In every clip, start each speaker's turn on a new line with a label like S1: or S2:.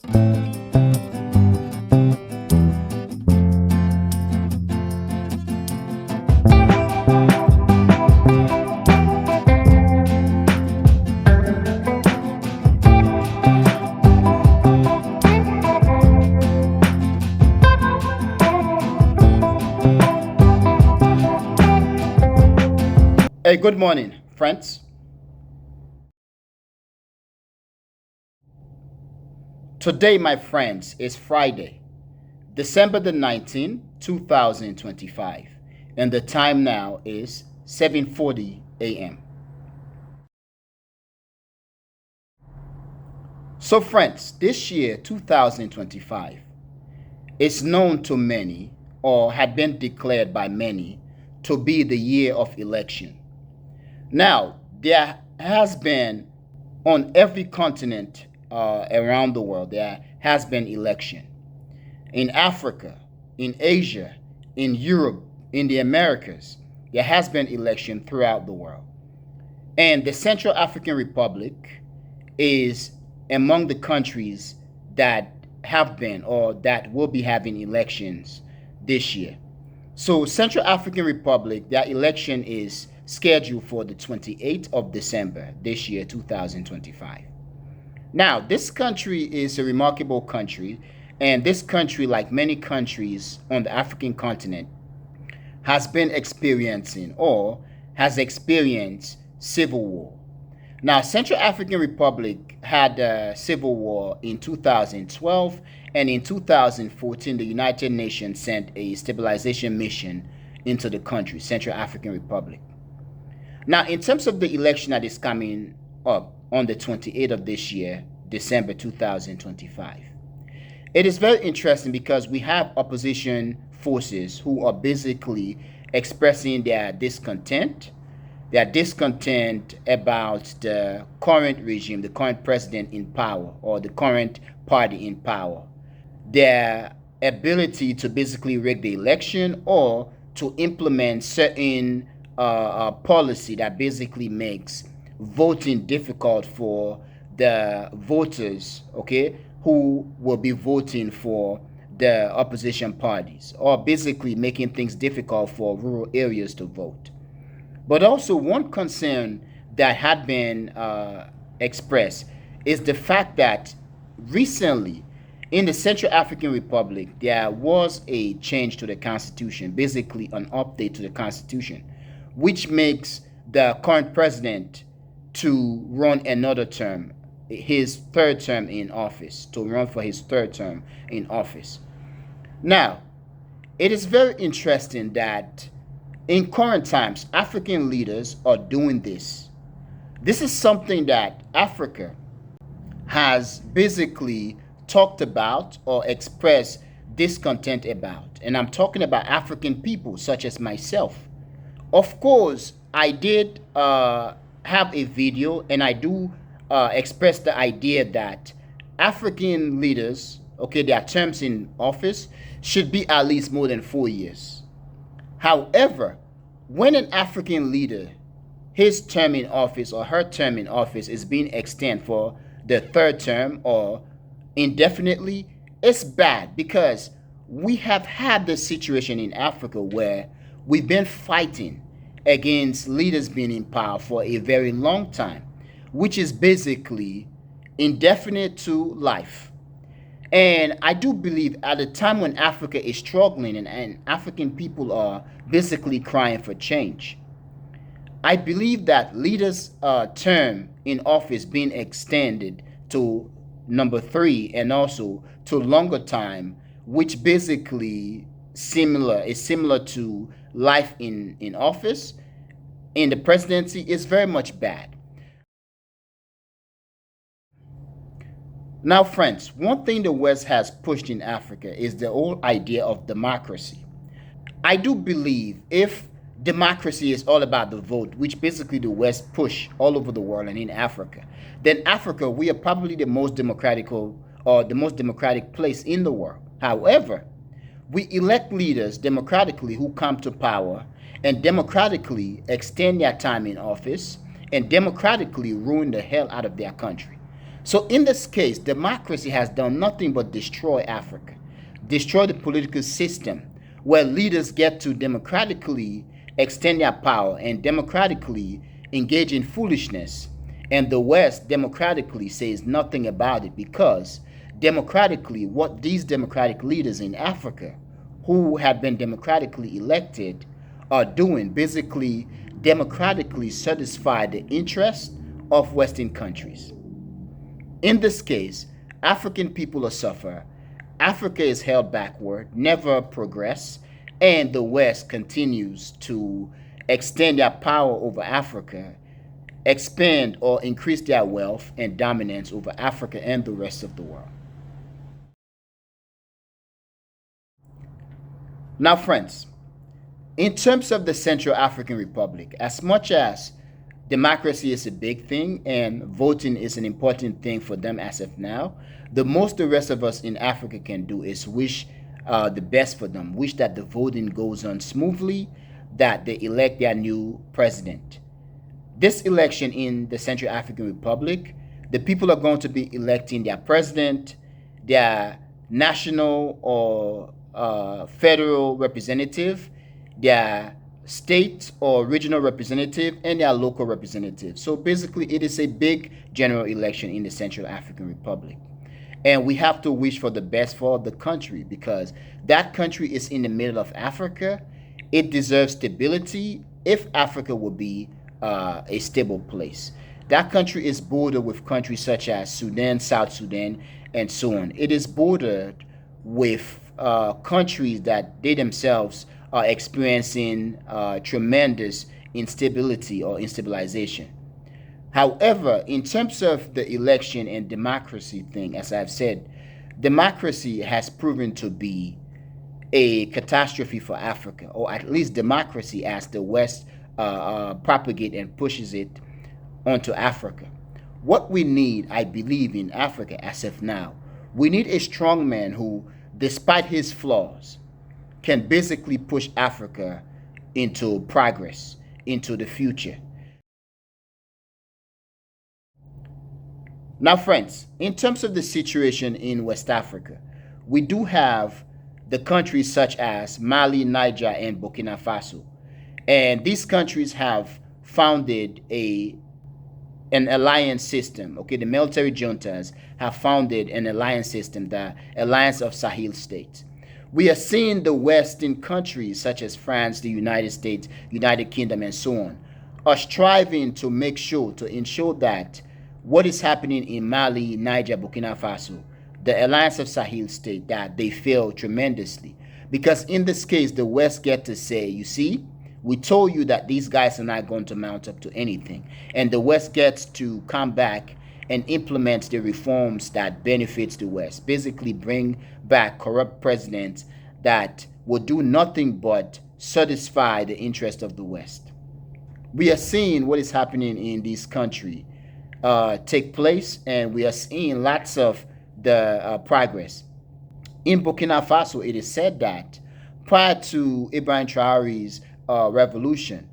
S1: Hey, good morning, friends. Today, my friends, is Friday, December the 19th, 2025, and the time now is 7:40 a.m. So, friends, this year, 2025, is known to many or had been declared by many to be the year of election. Now, there has been on every continent around the world, there has been election. In Africa, in Asia, in Europe, in the Americas, there has been election throughout the world. And the Central African Republic is among the countries that have been or that will be having elections this year. So Central African Republic, their election is scheduled for the 28th of December this year, 2025. Now, this country is a remarkable country, and this country, like many countries on the African continent, has been experiencing or has experienced civil war. Now, Central African Republic had a civil war in 2012, and in 2014, the United Nations sent a stabilization mission into the country, Central African Republic. Now, in terms of the election that is coming up on the 28th of this year, December 2025, it is very interesting because we have opposition forces who are basically expressing their discontent. Their discontent about the current regime, the current president in power, or the current party in power. Their ability to basically rig the election or to implement certain policy that basically makes voting difficult for the voters, okay, who will be voting for the opposition parties, or basically making things difficult for rural areas to vote. But also, one concern that had been expressed is the fact that recently in the Central African Republic, there was a change to the constitution, basically an update to the constitution, which makes the current president to run another term, his third term in office, to run for his third term in office. Now, it is very interesting that in current times, African leaders are doing this. This is something that Africa has basically talked about or expressed discontent about. And I'm talking about African people, such as myself. Of course, I did have a video, and I do express the idea that African leaders, okay, their terms in office should be at least more than 4 years. However, when an African leader, his term in office or her term in office is being extended for the third term or indefinitely, it's bad because we have had this situation in Africa where we've been fighting against leaders being in power for a very long time, which is basically indefinite to life. And I do believe at a time when Africa is struggling and African people are basically crying for change, I believe that leaders' term in office being extended to number three and also to longer time, which basically similar to life in office in the presidency, is very much bad. Now, friends, one thing the West has pushed in Africa is the whole idea of democracy. I do believe if democracy is all about the vote, which basically the West push all over the world and in Africa, then Africa, we are probably the most democratic or the most democratic place in the world. However, we elect leaders democratically who come to power and democratically extend their time in office and democratically ruin the hell out of their country. So in this case, democracy has done nothing but destroy Africa, destroy the political system where leaders get to democratically extend their power and democratically engage in foolishness. And the West democratically says nothing about it because democratically, what these democratic leaders in Africa who have been democratically elected are doing basically democratically satisfy the interests of Western countries. In this case, African people are suffer. Africa is held backward, never progress, and the West continues to extend their power over Africa, expand or increase their wealth and dominance over Africa and the rest of the world. Now, friends, in terms of the Central African Republic, as much as democracy is a big thing and voting is an important thing for them as of now, the most the rest of us in Africa can do is wish the best for them, wish that the voting goes on smoothly, that they elect their new president. This election in the Central African Republic, the people are going to be electing their president, their national or federal representative, their state or regional representative, and their local representative. So basically, it is a big general election in the Central African Republic. And we have to wish for the best for the country because that country is in the middle of Africa. It deserves stability if Africa will be a stable place. That country is bordered with countries such as Sudan, South Sudan, and so on. It is bordered with countries that they themselves are experiencing tremendous instability or instabilization. However, in terms of the election and democracy thing, as I've said, democracy has proven to be a catastrophe for Africa, or at least democracy as the West propagate and pushes it onto Africa. What we need, I believe, in Africa as of now, we need a strong man who, despite his flaws, can basically push Africa into progress, into the future. Now, friends, in terms of the situation in West Africa, we do have the countries such as Mali, Niger, and Burkina Faso. And these countries have founded an alliance system. Okay, the military juntas have founded an alliance system, the Alliance of Sahel States. We are seeing the Western countries such as France, the United States, United Kingdom, and so on, are striving to make sure, to ensure that what is happening in Mali, Niger, Burkina Faso, the Alliance of Sahel State, that they fail tremendously. Because in this case, the West get to say, you see, we told you that these guys are not going to mount up to anything. And the West gets to come back and implement the reforms that benefits the West. Basically bring back corrupt presidents that will do nothing but satisfy the interest of the West. We are seeing what is happening in this country take place, and we are seeing lots of the progress. In Burkina Faso, it is said that prior to Ibrahim Traore's revolution,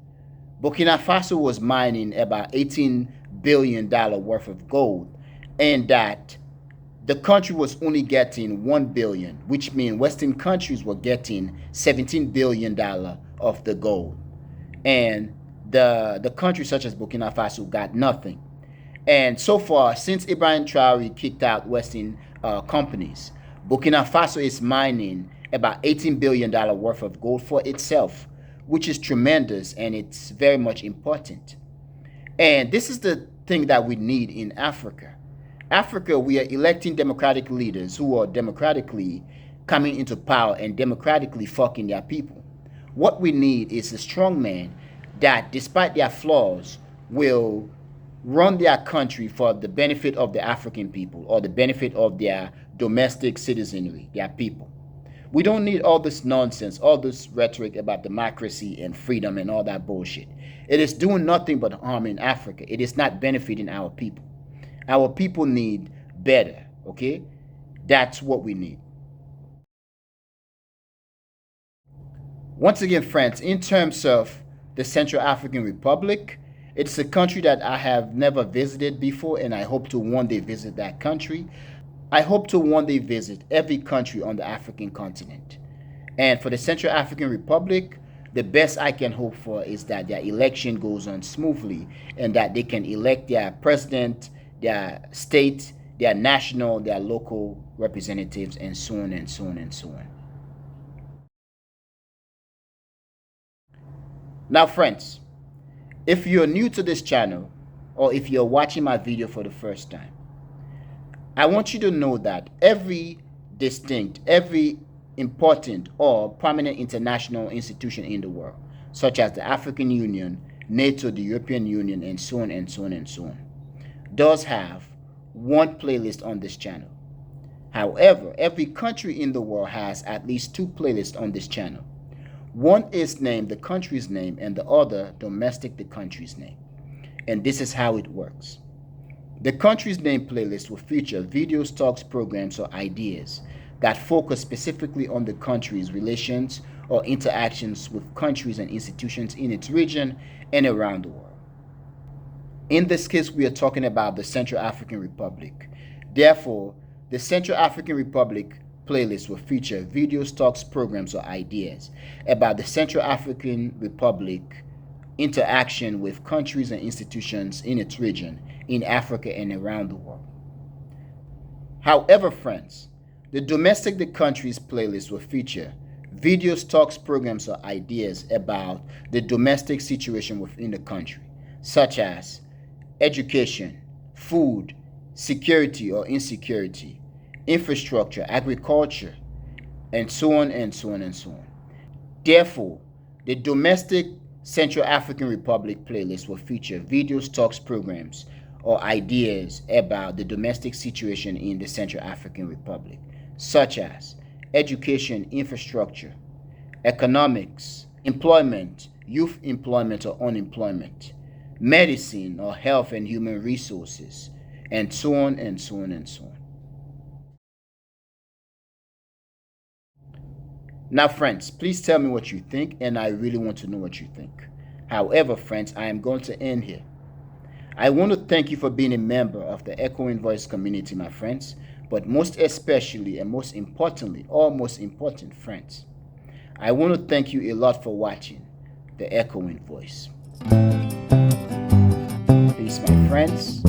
S1: Burkina Faso was mining about $18 billion worth of gold, and that the country was only getting 1 billion, which means Western countries were getting $17 billion of the gold. And the countries such as Burkina Faso got nothing. And so far, since Ibrahim Traore kicked out Western companies, Burkina Faso is mining about $18 billion worth of gold for itself, which is tremendous and it's very much important. And this is the thing that we need in Africa. Africa, we are electing democratic leaders who are democratically coming into power and democratically fucking their people. What we need is a strong man that, despite their flaws, will run their country for the benefit of the African people or the benefit of their domestic citizenry, their people. We don't need all this nonsense, all this rhetoric about democracy and freedom and all that bullshit. It is doing nothing but harm in Africa. It is not benefiting our people. Our people need better, okay? That's what we need. Once again, friends, in terms of the Central African Republic, It's a country that I have never visited before, and I hope to one day visit that country. I hope to one day visit every country on the African continent. And for the Central African Republic, the best I can hope for is that their election goes on smoothly and that they can elect their president, their state, their national, their local representatives, and so on and so on and so on. Now, friends, if you're new to this channel or if you're watching my video for the first time, I want you to know that every important or prominent international institution in the world, such as the African Union, NATO, the European Union, and so on and so on and so on, does have one playlist on this channel. However, every country in the world has at least two playlists on this channel. One is named the country's name and the other domestic the country's name. And this is how it works. The country's name playlist will feature videos, talks, programs, or ideas that focus specifically on the country's relations or interactions with countries and institutions in its region and around the world. In this case, we are talking about the Central African Republic. Therefore, the Central African Republic playlist will feature videos, talks, programs, or ideas about the Central African Republic interaction with countries and institutions in its region, in Africa, and around the world. However, friends, the Domestic the Countries playlist will feature videos, talks, programs, or ideas about the domestic situation within the country, such as education, food, security or insecurity, infrastructure, agriculture, and so on and so on and so on. Therefore, the Domestic Central African Republic playlist will feature videos, talks, programs, or ideas about the domestic situation in the Central African Republic, such as education, infrastructure, economics, employment, youth employment or unemployment, medicine or health and human resources, and so on and so on and so on. Now, friends, please tell me what you think, and I really want to know what you think. However, friends, I am going to end here. I want to thank you for being a member of the Echoing Voice community, my friends, but most especially and most importantly, all most important, friends, I want to thank you a lot for watching the Echoing Voice. Peace, my friends.